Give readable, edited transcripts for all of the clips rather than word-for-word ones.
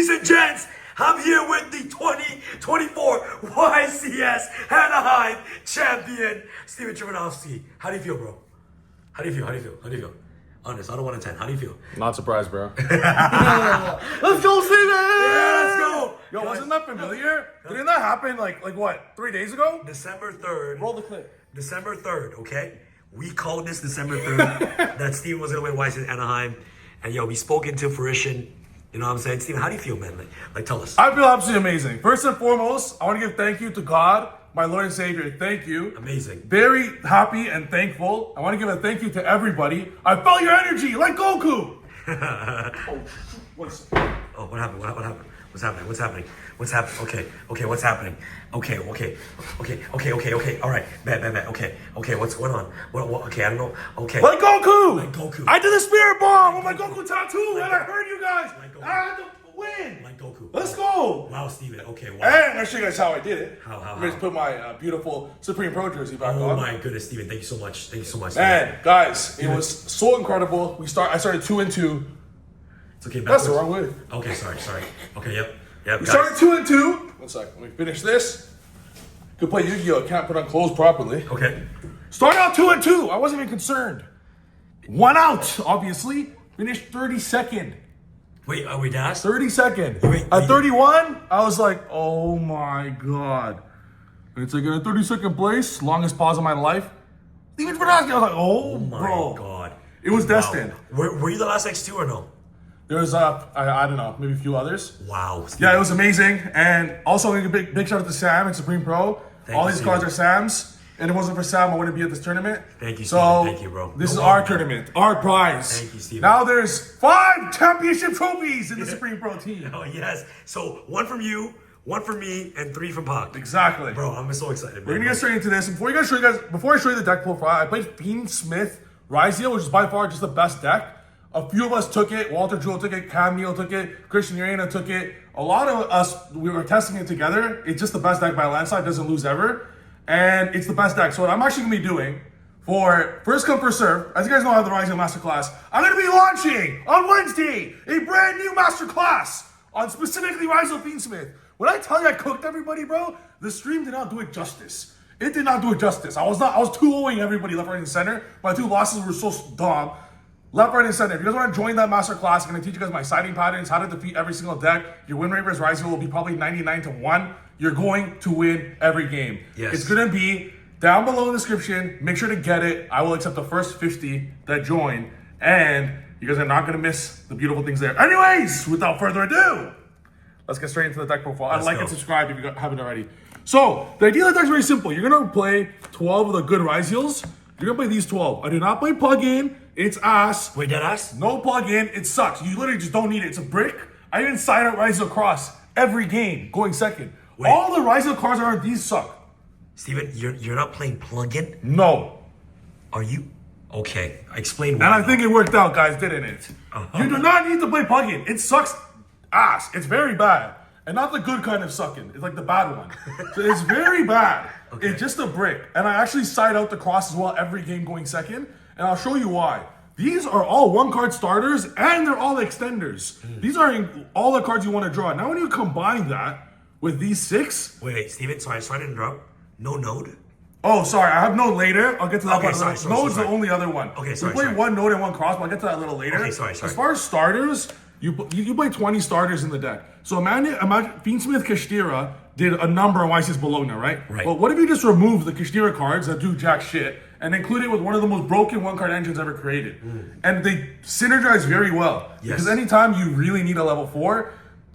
Ladies and gents, I'm here with the 2024 YCS Anaheim champion, Steven Trivanovsky. How do you feel, bro? How do you feel? Honest, I don't want to 10. How do you feel? Not surprised, bro. Let's go, Steven! Yeah, let's go! Yo, wasn't that familiar? Didn't that happen like what, 3 days ago? December 3rd. Roll the clip. December 3rd, okay? We called this December 3rd that Steven was going to win YCS Anaheim. And yo, we spoke into fruition. You know what I'm saying? Steven, how do you feel, man? Like tell us. I feel absolutely amazing. First and foremost, I want to give thank you to God, my Lord and Savior. Thank you. Amazing. Very happy and thankful. I want to give a thank you to everybody. I felt your energy, like Goku. Oh, what happened? What happened? What's happening? What's happening? Okay, what's happening? Okay. All right, bet. Okay, what's going on? What? Okay, I don't know. Okay. Like Goku. Like Goku. I did a spirit bomb with my Goku tattoo, and I heard you guys. Like Goku. I had to win. Like Goku. Let's go. Wow, Steven. Okay, wow. And I'll show you guys how I did it. How? I'm going to put my beautiful Supreme Pro jersey back on. Oh my goodness, Steven. Thank you so much. And guys, it was so incredible. I started 2-2. It's okay. That's the wrong way. Okay, sorry. Okay, yep. We started 2-2. 1 second. Let me finish this. Could play Yu-Gi-Oh! Can't put on clothes properly. Okay. Started out 2-2. I wasn't even concerned. 1 out, obviously. Finished 32nd. Wait, are we dash? 32nd. Wait. At 31, I was like, oh my God. It's like in a 32nd place, longest pause of my life. Steven Trivanovsky. I was like, oh My bro. God. It was destined. Wow. Were you the last X2 or no? There was, I don't know, maybe a few others. Wow. Steven. Yeah, it was amazing. And also, a big shout out to Sam and Supreme Pro. All these cards are Sam's. And if it wasn't for Sam, I wouldn't be at this tournament. Thank you, so Steven. Thank you, bro. This is our tournament, our prize. Thank you, Steven. Now there's 5 championship trophies in the Supreme Pro team. Oh, yes. So 1 from you, 1 from me, and 3 from Pac. Exactly. Bro, I'm so excited. We're gonna get straight into this. And before I show you the deck profile, I played Fiend Smith Rizio, which is by far just the best deck. A few of us took it. Walter Jewell took it. Cam Neal took it. Christian Urena took it. A lot of us, we were testing it together. It's just the best deck by a landslide. Doesn't lose ever. And it's the best deck. So what I'm actually going to be doing for first come, first serve, as you guys know I have the Rising Masterclass, I'm going to be launching on Wednesday a brand new Masterclass on specifically Rizio Fiend Smith. When I tell you I cooked everybody, bro, the stream did not do it justice. It did not do it justice. I was 2-0ing everybody left, right, and center. My 2 losses were so dumb. Left, right, and center. If you guys want to join that masterclass, I'm going to teach you guys my siding patterns, how to defeat every single deck. Your win rate versus Rizio will be probably 99-1. You're going to win every game. Yes. It's going to be down below in the description. Make sure to get it. I will accept the first 50 that join. And you guys are not going to miss the beautiful things there. Anyways, without further ado, let's get straight into the deck profile. And like and subscribe if you haven't already. So, the idea of the deck is very simple. You're going to play 12 of the good Rizios. You're going to play these 12. I do not play plug-in. It's ass. Wait, that ass? No plug-in. It sucks. You literally just don't need it. It's a brick. I even side out Rizio Cross every game, going second. Wait. All the Rizio cards are these suck. Steven, you're not playing plug-in? No. Are you? Okay, explain why. And I think it worked out, guys, didn't it? You do not need to play plug-in. It sucks ass. It's very bad. And not the good kind of sucking. It's like the bad one. So it's very bad. Okay. It's just a brick. And I actually side out the cross as well every game going second. And I'll show you why. These are all 1-card starters and they're all extenders. These are all the cards you want to draw. Now when you combine that with these 6. Wait, Steven, sorry to interrupt. No node? Oh, sorry, I have node later. I'll get to that Okay, part. sorry. Node's the only other one. Okay, sorry. We play 1 node and 1 cross, but I'll get to that a little later. Okay, sorry. As far as starters, you play 20 starters in the deck. So imagine Fiendsmith Kashtira did a number on YCS Bologna, right? Right. But what if you just remove the Kashtira cards that do jack shit and include it with one of the most broken 1-card engines ever created? And they synergize very well. Yes. Because anytime you really need a level 4,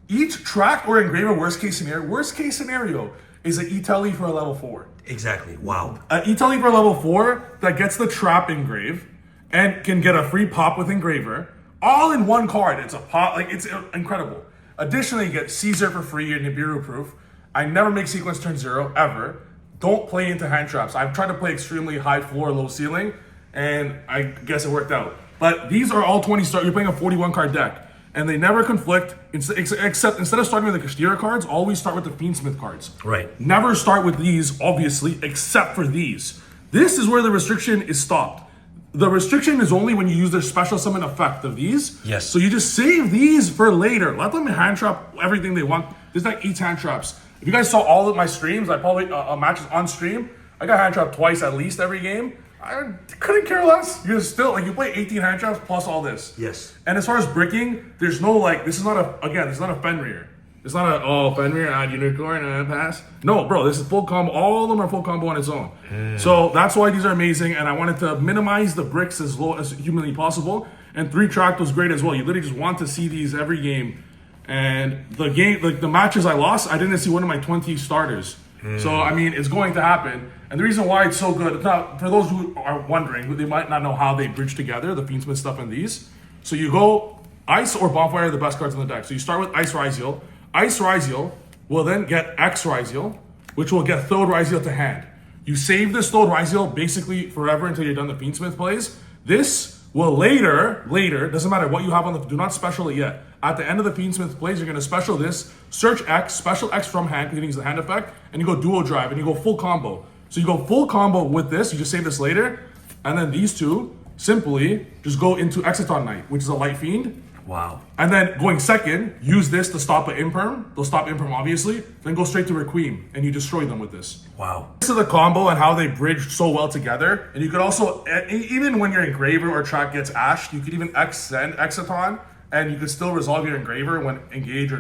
each track or engraver worst case scenario is an E-Telly for a level 4. Exactly, wow. An E-Telly for a level 4 that gets the trap engrave and can get a free pop with engraver. All in 1 card. It's a pop, it's incredible. Additionally, you get Caesar for free and Nibiru proof. I never make sequence turn 0, ever. Don't play into hand traps. I've tried to play extremely high floor, low ceiling, and I guess it worked out. But these are all 20 stars. You're playing a 41 card deck, and they never conflict. Except instead of starting with the Kashtira cards, always start with the Fiendsmith cards. Right. Never start with these, obviously, except for these. This is where the restriction is stopped. the restriction is only when you use their special summon effect of these. Yes. So you just save these for later. Let them hand trap everything they want. This deck eats hand traps. If you guys saw all of my streams, I probably matches on stream. I got hand trapped twice at least every game. I couldn't care less. You're still like you play 18 hand traps plus all this. Yes. And as far as bricking, there's no like this is not a Fenrir. It's not Fenrir, add unicorn, pass. No, bro, this is full combo. All of them are full combo on its own. So that's why these are amazing. And I wanted to minimize the bricks as low as humanly possible. And 3-track was great as well. You literally just want to see these every game. And the game, like the matches I lost, I didn't see one of my 20 starters. So I mean, it's going to happen. And the reason why it's so good, now for those who are wondering, they might not know how they bridge together, the Fiendsmith stuff and these. So you go Ice or Bonfire are the best cards in the deck. So you start with Ice Ryziel. Ice Ryziel will then get X Ryziel, which will get Thode Ryziel to hand. You save this Thode Ryziel basically forever until you're done the Fiendsmith plays. This will later, doesn't matter what you have on the, do not special it yet. At the end of the Fiendsmith plays, you're gonna special this, search X, special X from hand, because it needs the hand effect, and you go dual drive, and you go full combo. So you go full combo with this, you just save this later, and then these two simply just go into Exciton Knight, which is a light fiend. Wow. And then going second, use this to stop an Imperm. They'll stop Imperm obviously. Then go straight to Requiem and you destroy them with this. Wow. This is the combo and how they bridge so well together. And you could also, even when your Engraver or track gets ashed, you could even send Exciton and you could still resolve your Engraver when Engraver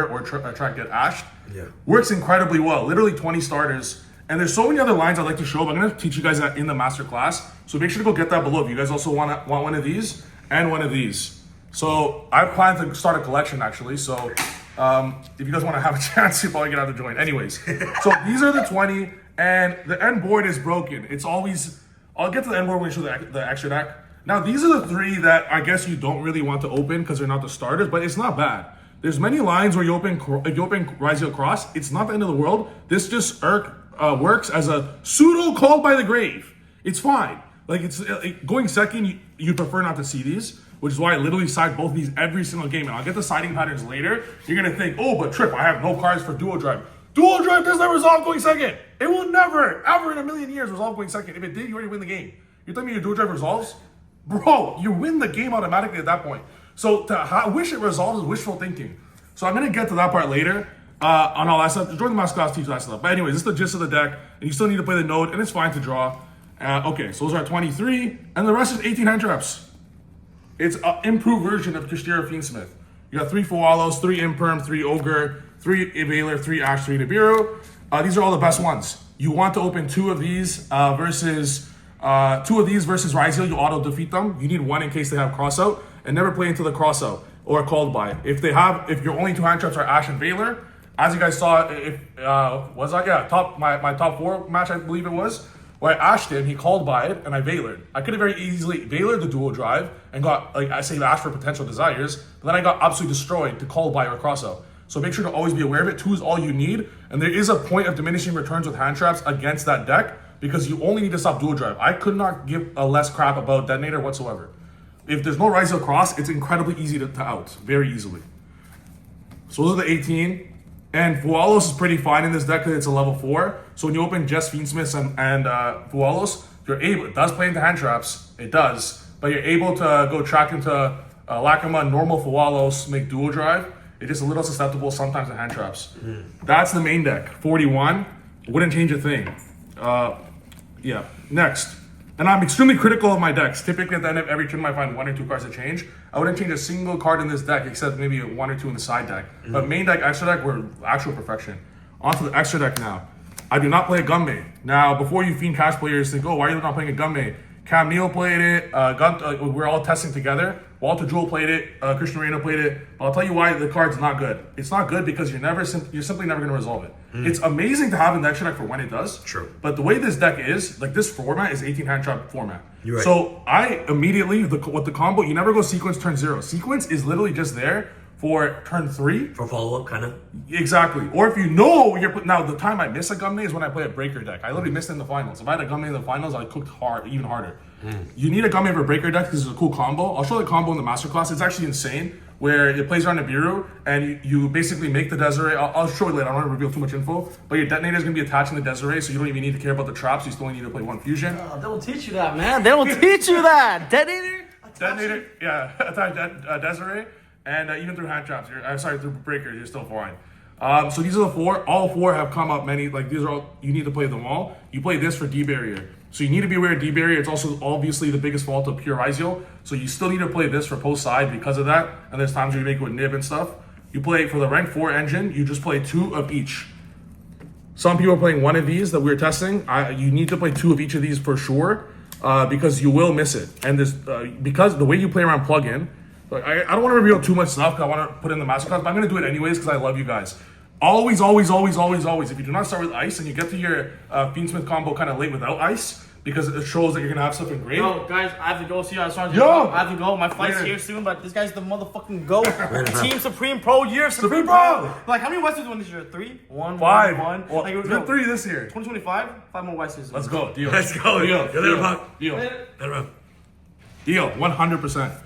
or track get ashed. Yeah. Works incredibly well. Literally 20 starters. And there's so many other lines I'd like to show, but I'm gonna teach you guys that in the masterclass. So make sure to go get that below if you guys also want one of these and one of these. So I plan to start a collection actually. So if you guys want to have a chance, you probably get out to join. Anyways, so these are the 20 and the end board is broken. It's always, I'll get to the end board when I show the extra deck. Now these are the 3 that I guess you don't really want to open because they're not the starters, but it's not bad. There's many lines where you open Ryziel Cross. It's not the end of the world. This just works as a pseudo called by the grave. It's fine. Like it's going second, you prefer not to see these, which is why I literally side both of these every single game. And I'll get the siding patterns later. You're gonna think, oh, but Trip, I have no cards for dual drive. Dual drive does not resolve going second. It will never, ever in a million years resolve going second. If it did, you already win the game. You're telling me your dual drive resolves? Bro, you win the game automatically at that point. So to wish it resolves is wishful thinking. So I'm gonna get to that part later. On all that stuff, join the masterclass, teach that stuff. But anyways, this is the gist of the deck, and you still need to play the node, and it's fine to draw. Okay, so those are 23, and the rest is 18 hand traps. It's an improved version of Kishira Fiendsmith. You got 3 Fualos, 3 Imperm, 3 Ogre, 3 Veiler, 3 Ash, 3 Nibiru. These are all the best ones. You want to open 2 of these versus Ryziel, you auto defeat them. You need 1 in case they have crossout, and never play into the crossout or called by. If your only 2 hand traps are Ash and Veiler, as you guys saw, my top 4 match, I believe it was, where I ashed him, he called by it, and I Veilered. I could have very easily Veilered the dual drive and got, I saved Ash for potential desires, but then I got absolutely destroyed to call by or crossout. So make sure to always be aware of it. 2 is all you need, and there is a point of diminishing returns with hand traps against that deck because you only need to stop dual drive. I could not give a less crap about Detonator whatsoever. If there's no Ryziel Cross, it's incredibly easy to out, very easily. So those are the 18. And Fualos is pretty fine in this deck because it's a level 4. So when you open just Fiendsmiths and Fualos, you're able, it does play into hand traps, it does, but you're able to go track into Lacrima, normal Fualos, make dual drive. It's just a little susceptible sometimes to hand traps. That's the main deck, 41. Wouldn't change a thing. Yeah, next. And I'm extremely critical of my decks. Typically at the end of every turn I find 1 or 2 cards to change. I wouldn't change a single card in this deck except maybe 1 or 2 in the side deck. But main deck, extra deck were actual perfection. On to the extra deck now. I do not play a Gunmei. Now, before you Fiend Cash players think, oh, why are you not playing a Gunmei? Cam Neal played it, we're all testing together. Walter Jewell played it, Christian Moreno played it. But I'll tell you why the card's not good. It's not good because you're simply never going to resolve it. It's amazing to have in the extra deck for when it does. True. But the way this deck is, like this format is 18 hand trap format. You're right. So I immediately, with the combo, you never go sequence turn 0. Sequence is literally just there for turn 3. For follow-up, kind of? Exactly. Or if you know you're now the time I miss a Gunmei is when I play a breaker deck. I literally missed it in the finals. If I had a Gunmei in the finals, I cooked even harder. You need a Gunmei for breaker deck because it's a cool combo. I'll show the combo in the masterclass. It's actually insane. where it plays around Nibiru, and you basically make the Desiree. I'll show you later. I don't want to reveal too much info, but your detonator is going to be attaching the Desiree, so you don't even need to care about the traps. You still only need to play one fusion. They don't teach you that, man. They don't teach you that. Detonator? Detonator, yeah, attach Desiree, and even through hand traps, through breakers, you're still fine. So these are the 4. All 4 have come up many. Like these are all, you need to play them all. You play this for D barrier. So you need to be aware of D barrier. It's also obviously the biggest fault of pure Izio. So you still need to play this for post side because of that. And there's times where you make it with nib and stuff. You play for the rank 4 engine, you just play 2 of each. Some people are playing 1 of these that we're testing. You need to play 2 of each of these for sure, because you will miss it. And this because the way you play around plugin, I don't want to reveal too much stuff because I want to put in the masterclass, but I'm going to do it anyways because I love you guys. Always, always, always, always, always. If you do not start with ice and you get to your Fiendsmith combo kind of late without ice, because it shows that you're going to have stuff engraved. Yo, guys, I have to go. See you. I have to go. My flight's here soon, but this guy's the motherfucking GOAT. Team Supreme Pro year. Supreme Pro! Like, how many Westers won this year? 3? 1? 5. 1? Well, Like, we're 3 this year. 2025? 5 more Westers. Let's go. Deal. Let's go. Deal. Later, Puck. Deal. Later. Deal. 100%.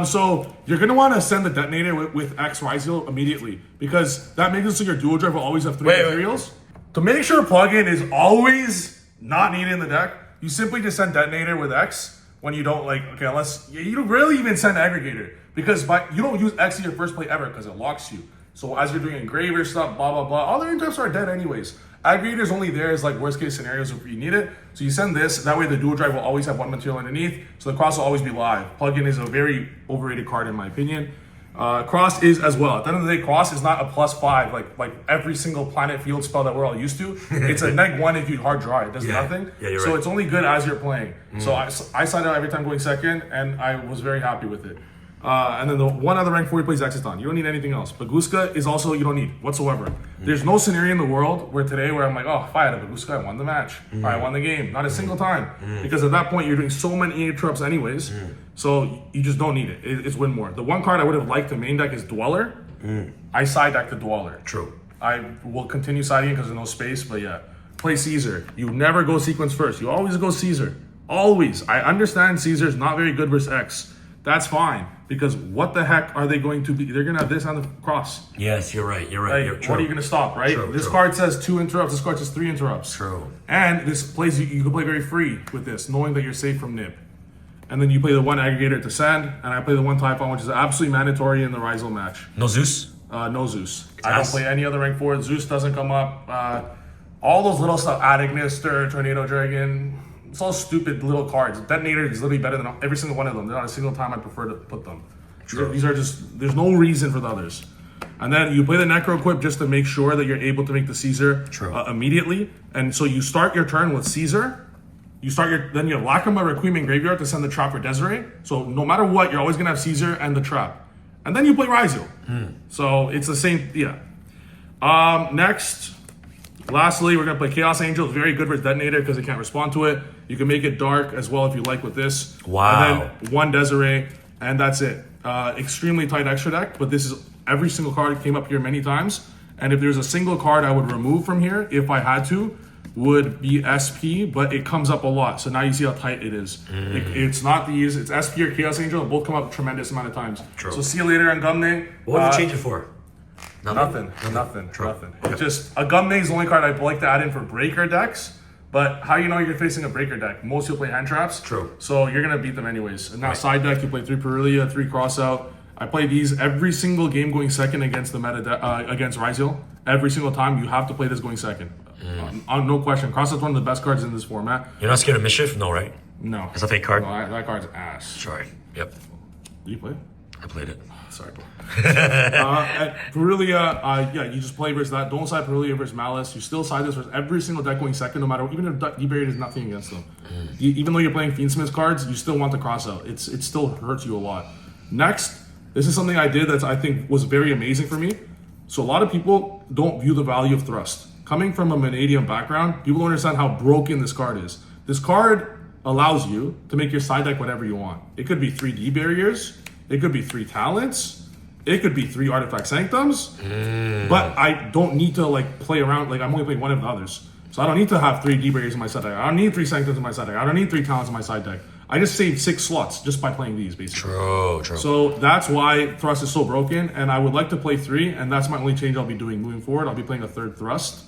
So you're gonna want to send the detonator with X Ryzel immediately because that makes it so your dual drive will always have 3 materials. To make sure plugin is always not needed in the deck, you simply just send detonator with X when you don't unless you don't really even send aggregator because you don't use X in your first play ever because it locks you. So as you're doing engraver stuff, blah blah blah, all the interrupts are dead anyways. Aggregator is only there as like worst case scenarios if you need it. So you send this, that way the dual drive will always have 1 material underneath, so the cross will always be live. Plugin is a very overrated card in my opinion. Cross is as well. At the end of the day, cross is not a +5 like every single planet field spell that we're all used to. It's a -1 if you hard draw. It does nothing. Yeah, you're so right. it's only good as you're playing. So I signed out every time going second, and I was very happy with it. And then the one other rank 4 plays Exiton. You don't need anything else. Baguska is also you don't need whatsoever. There's no scenario in the world where I'm like, oh, if I had a Baguska, I won the match. Or I won the game. Not a single time. Because at that point, you're doing so many interrupts anyways. So you just don't need it. It's win more. The one card I would have liked to main deck is Dweller. I side deck the Dweller. True. I will continue siding because there's no space, but yeah. Play Caesar. You never go sequence first. You always go Caesar. Always. I understand Caesar's not very good versus X. That's fine. Because what the heck are they going to be? They're going to have this on the cross. Yes, you're right. You're right. Like, You're what are you going to stop, right? This card says 2 interrupts. This card says 3 interrupts. True. And this plays, you can play very free with this, knowing that you're safe from nib. And then you play the 1 aggregator to send, and I play the 1 Typhon, which is absolutely mandatory in the Ryzel match. No Zeus? No Zeus. I don't play any other rank 4. Zeus doesn't come up. All those little stuff, Adagnister, Tornado Dragon, it's all stupid little cards. Detonator is literally better than every single one of them. There's not a single time I prefer to put them. True. These are just, there's no reason for the others. And then you play the Necro Equip just to make sure that you're able to make the Caesar immediately. And so you start your turn with Caesar. Then you have Lachrima Requiem in graveyard to send the trap for Desiree. So no matter what, you're always going to have Caesar and the trap. And then you play Ryzel. So it's the same, yeah. Next, lastly, we're going to play Chaos Angel. It's very good versus Detonator because it can't respond to it. You can make it dark as well if you like with this. Wow. And then 1 Desiree, and that's it. Extremely tight extra deck, but this is every single card came up here many times. And if there's a single card I would remove from here, if I had to, would be SP, but it comes up a lot. So now you see how tight it is. It's not these, it's SP or Chaos Angel. Both come up a tremendous amount of times. True. So see you later on Gumne. What would you change it for? Nothing. True. It's just, a Gumne is the only card I'd like to add in for breaker decks. But how you know you're facing a breaker deck? Most you'll play hand traps. True. So you're going to beat them anyways. And now side deck, you play 3 Perulia, 3 Crossout. I play these every single game going second against the meta against Ryzel. Every single time you have to play this going second. No question. Crossout's one of the best cards in this format. You're not scared of Mischief? No, right? No. It's a fake card? No, that card's ass. Sorry. Yep. Did you play? I played it. Sorry, bro. At Perulia, you just play versus that. Don't side Perulia versus Malice. You still side this versus every single deck going second, no matter what. Even if D-Barrier does nothing against them. Even though you're playing Fiendsmith cards, you still want the crossout. It still hurts you a lot. Next, this is something I did that I think was very amazing for me. So a lot of people don't view the value of Thrust. Coming from a Vanadium background, people don't understand how broken this card is. This card allows you to make your side deck whatever you want. It could be 3 D-Barriers. It could be 3 talents. It could be 3 artifact sanctums. But I don't need to play around. I'm only playing one of the others. So I don't need to have 3 D barriers in my side deck. I don't need 3 sanctums in my side deck. I don't need 3 talents in my side deck. I just saved 6 slots just by playing these, basically. True. So that's why thrust is so broken, and I would like to play 3, and that's my only change I'll be doing moving forward. I'll be playing a 3rd thrust.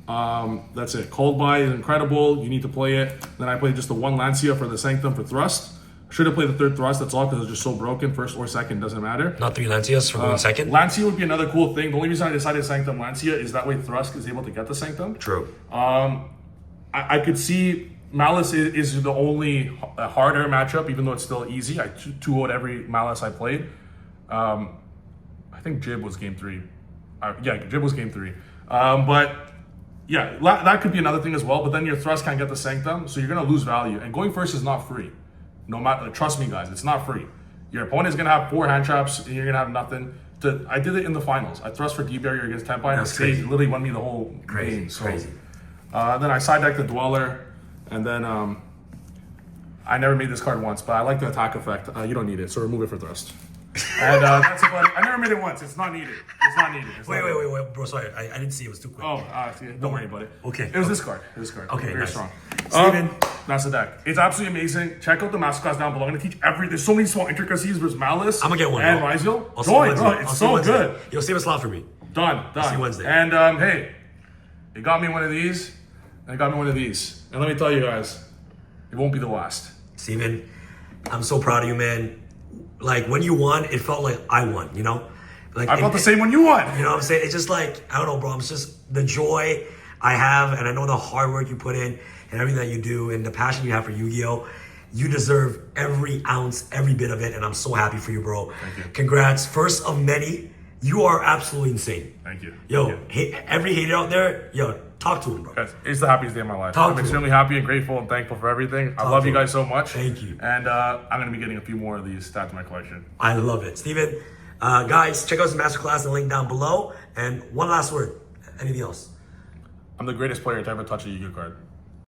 That's it. Cold Buy is incredible. You need to play it. Then I played just the 1 Lancia for the Sanctum for thrust. Should have played the 3rd thrust, that's all, because it's just so broken. 1st or 2nd, doesn't matter. Not 3 Lancias for going 2nd? Lancia would be another cool thing. The only reason I decided Sanctum Lancia is that way thrust is able to get the Sanctum. True. I could see Malice is the only harder matchup, even though it's still easy. I 2-0'd every Malice I played. I think Jib was game 3. Yeah, Jib was game 3. But yeah, that could be another thing as well. But then your thrust can't get the Sanctum, so you're gonna lose value. And going first is not free. No matter, trust me, guys, it's not free. Your opponent is gonna have 4 hand traps, and you're gonna have nothing. I did it in the finals. I thrust for D barrier against Tempai, and it literally won me the whole game. So, crazy. Then I side decked the Dweller, and then I never made this card once, but I like the attack effect. You don't need it, so remove it for thrust. And that's about it. I never made it once. It's not needed. It's not needed. Wait, bro. Sorry, I didn't see it. It was too quick. Don't worry about it. Okay. It was this card. Okay, very nice. strong. Steven. That's the deck. It's absolutely amazing. Check out the masterclass down below. I'm gonna teach there's so many small intricacies versus Malice. I'm gonna get one. And Ryziel. Join, bro. It's so good. You'll save a slot for me. Done. See you Wednesday. And hey, it got me one of these, and it got me one of these. And let me tell you guys, it won't be the last. Steven, I'm so proud of you, man. Like, when you won, it felt like I won, you know? Like, I felt the same when you won. You know what I'm saying? It's just like, I don't know, bro. It's just the joy I have, and I know the hard work you put in, and everything that you do, and the passion you have for Yu-Gi-Oh! You deserve every ounce, every bit of it, and I'm so happy for you, bro. Thank you. Congrats. First of many. You are absolutely insane. Thank you. Yo, every hater out there, yo, talk to him, bro. Guys, it's the happiest day of my life. Talk I'm to extremely happy and grateful and thankful for everything. I Talk love to you guys so much. Thank you. And I'm gonna be getting a few more of these to add to my collection. I love it. Steven, guys, check out his masterclass, the link down below. And one last word. Anything else? I'm the greatest player to ever touch a Yu-Gi-Oh card.